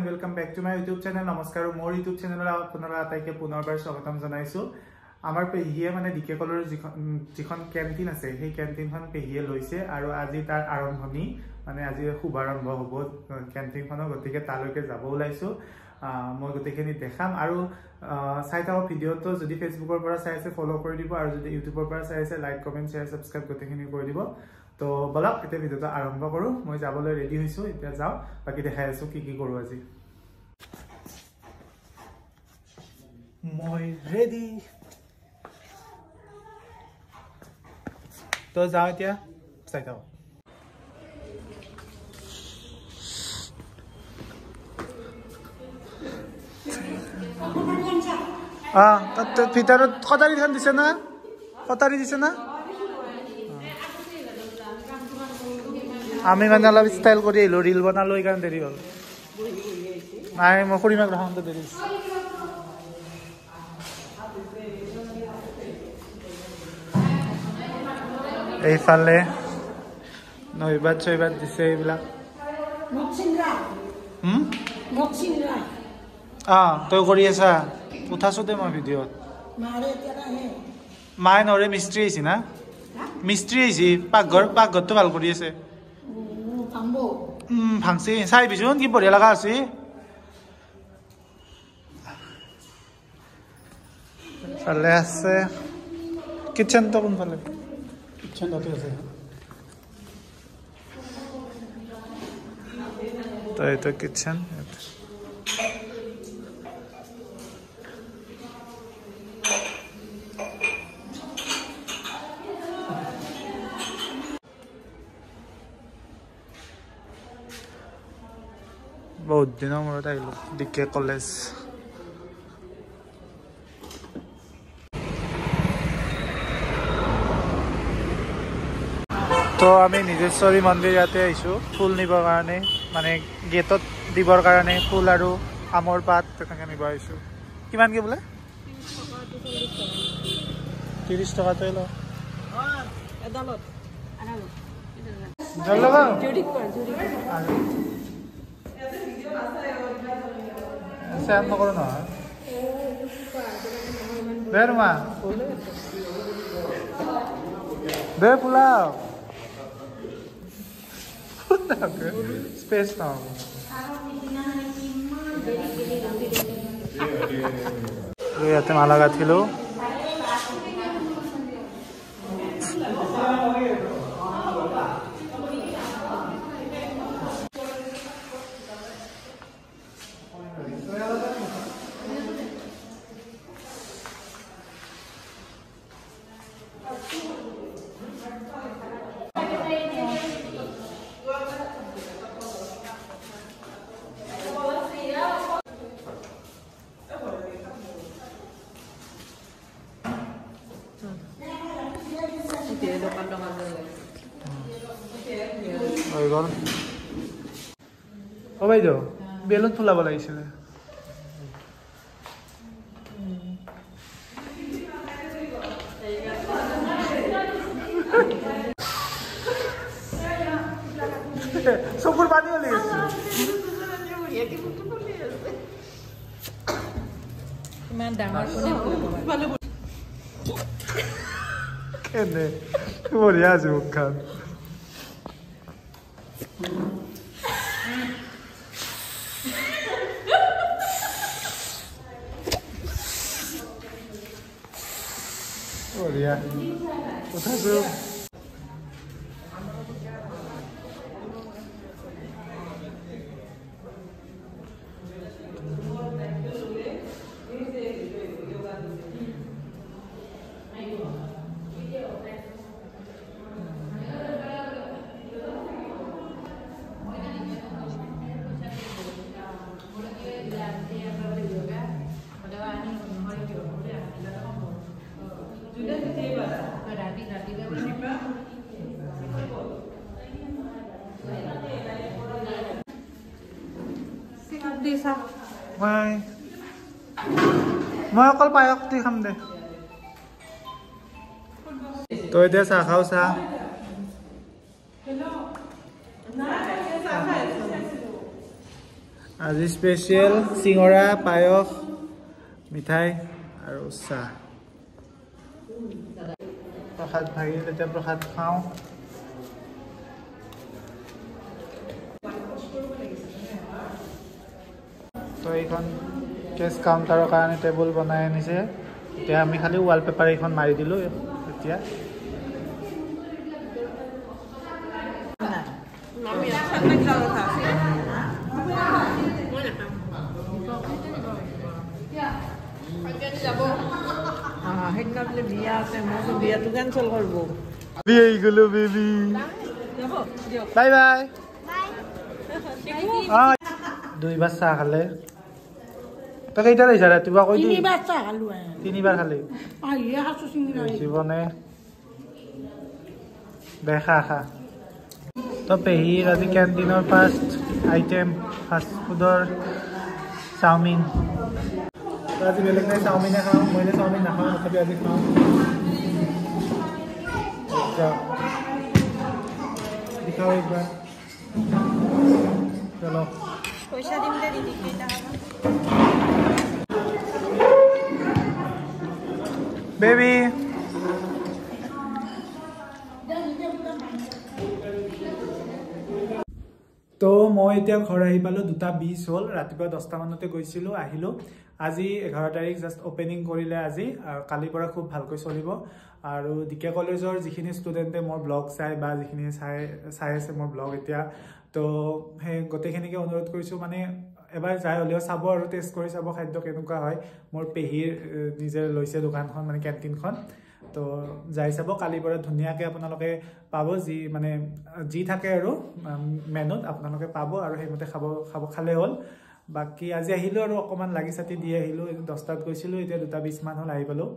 and welcome back to my YouTube channel. Namaskar, more YouTube channel আপোনালোক আটাইকে পুনৰবাৰ স্বাগতম জনাইছো। আমাৰ পেহিয়ে মানে ডিকে কলৰ যিখন কেন্টিন আছে সেই কেন্টিনখন পেহিয়ে লৈছে আৰু আজি তাৰ আৰম্ভণি মানে আজি শুভাৰম্ভ হ'ব কেন্টিনখনৰ গতিকে তালৈকে যাব ওলাইছো। মই গতিকেনি দেখাম আৰু চাই থাকক ভিডিওটো যদি ফেসবুকৰ পৰা চাই আছে ফলো কৰি দিব আৰু যদি ইউটিউবৰ পৰা চাই আছে লাইক কমেন্ট শেয়াৰ সাবস্ক্ৰাইব গতিকেনি কৰি দিব। তো বলক এটা ভিডিওটো আৰম্ভ কৰো। মই যাবলৈ ৰেডি হৈছো, এতিয়া যাও বাকি দেখাই আছো কি কৰো আজি। মই ৰেডি তো যাও এতিয়া চাই থাকক। ভিতৰত কটাৰীখন দিছে না? কটাৰী দিছে না? আমি মানে অলপ ষ্টাইল কৰি আহিলো, ৰিল বনালো এইকাৰণে দেৰি হ'ল। নাই মই খুৰীমাক ৰখাওঁতে দেৰি হৈছে। এইফালে নৈবাদ চৈবাদ দিছে এইবিলাক। তই কৰি আছা? উঠাছো দে মই ভিডিঅ'ত। মায়ে নৰে মিস্ত্ৰী আহিছে না? মিস্ত্ৰী আহিছে, পাকঘৰটো ভাল কৰি আছে। ভাংছি চাই বিচোন কি বঢ়িয়া লগা আছে। ফালে আছে কিচেনটো কোনফালে? কিচেন তাতে আছে। তো এইটো কিচেন। বহুত দিনৰ মূৰত আহিলো ডিকে কলেজ। তো আমি নিজেশ্বৰী মন্দিৰ ইয়াতে আহিছো ফুল নিবৰ কাৰণে, মানে গেটত দিবৰ কাৰণে ফুল আৰু আমৰ পাত তেনেকৈ নিব আহিছো। কিমানকে বোলে? 30 টকাটোৱে লওঁ। চেয়াৰ নকৰো নহয় দে তোমা দে পোলাও স্পেচ নাও। ইয়াতে মালা গাঁঠিলো। ও বাইদেউ বেলুন ফুলাব লাগিছিলে। চকুৰ পানী ওলাই আছে। ইমান ডাঙৰ কোনে ফুলাব? কেনে বঢ়িয়া আছে মুখখন। বঢ়িয়া উঠাছো। মই অকল পায়স দি খাম দে। তই এতিয়া চাহ খাও চাহ। আজি স্পেচিয়েল চিঙৰা পায়স মিঠাই আৰু চাহ প্ৰসাদ ভাগি তেতিয়া প্ৰসাদ খাওঁ তো এইখন কেছ কাউণ্টাৰৰ কাৰণে টেবুল বনাই আনিছে এতিয়া আমি খালি ৱালপেপাৰ এইখন মাৰি দিলোঁ এতিয়া সেইদিনা বোলে বিয়া আছে মই বিয়াটো কেঞ্চেল কৰিব বিয়াই গ'লো বেবি বাই বাই দুইবাৰ চাহ খালে তই কেইটা আহিছা ৰাতিপুৱা কৈ তিনিবাৰ খালি জীৱনে দে খা তো পেহীৰ আজি কেণ্টিনৰ ফাৰ্ষ্ট আইটেম ফাষ্ট ফুডৰ চাওমিন আজি বেলেগ নাই চাওমিনে খাওঁ মই চাওমিন নাখাওঁ তথাপি আজি খাওঁ দিখাও একবাৰ চলো পইচা দিম দে দিদি কেইটা বেবি তো মই এতিয়া ঘৰ আহি পালোঁ 2:20 হ'ল ৰাতিপুৱা 10টা মানতে গৈছিলোঁ আহিলোঁ আজি 11 তাৰিখ জাষ্ট অপেনিং কৰিলে আজি আৰু কালিৰ পৰা খুব ভালকৈ চলিব আৰু ডিকে কলেজৰ যিখিনি ষ্টুডেণ্টে মোৰ ব্লগ চাই বা যিখিনি চাই আছে মোৰ ব্লগ এতিয়া তো সেই গোটেইখিনিকে অনুৰোধ কৰিছোঁ মানে এবাৰ যাই হ'লেও চাব আৰু টেষ্ট কৰি চাব খাদ্য কেনেকুৱা হয় মোৰ পেহীৰ নিজে লৈছে দোকানখন মানে কেণ্টিনখন তো যাই চাব কালিৰ পৰা ধুনীয়াকৈ আপোনালোকে পাব যি থাকে আৰু মেনুত আপোনালোকে পাব আৰু সেইমতে খালে হ'ল বাকী আজি আহিলোঁ আৰু অকণমান লাগি চাতি দি আহিলোঁ 10টাত গৈছিলোঁ এতিয়া 2:20 মান হ'ল আহি পালোঁ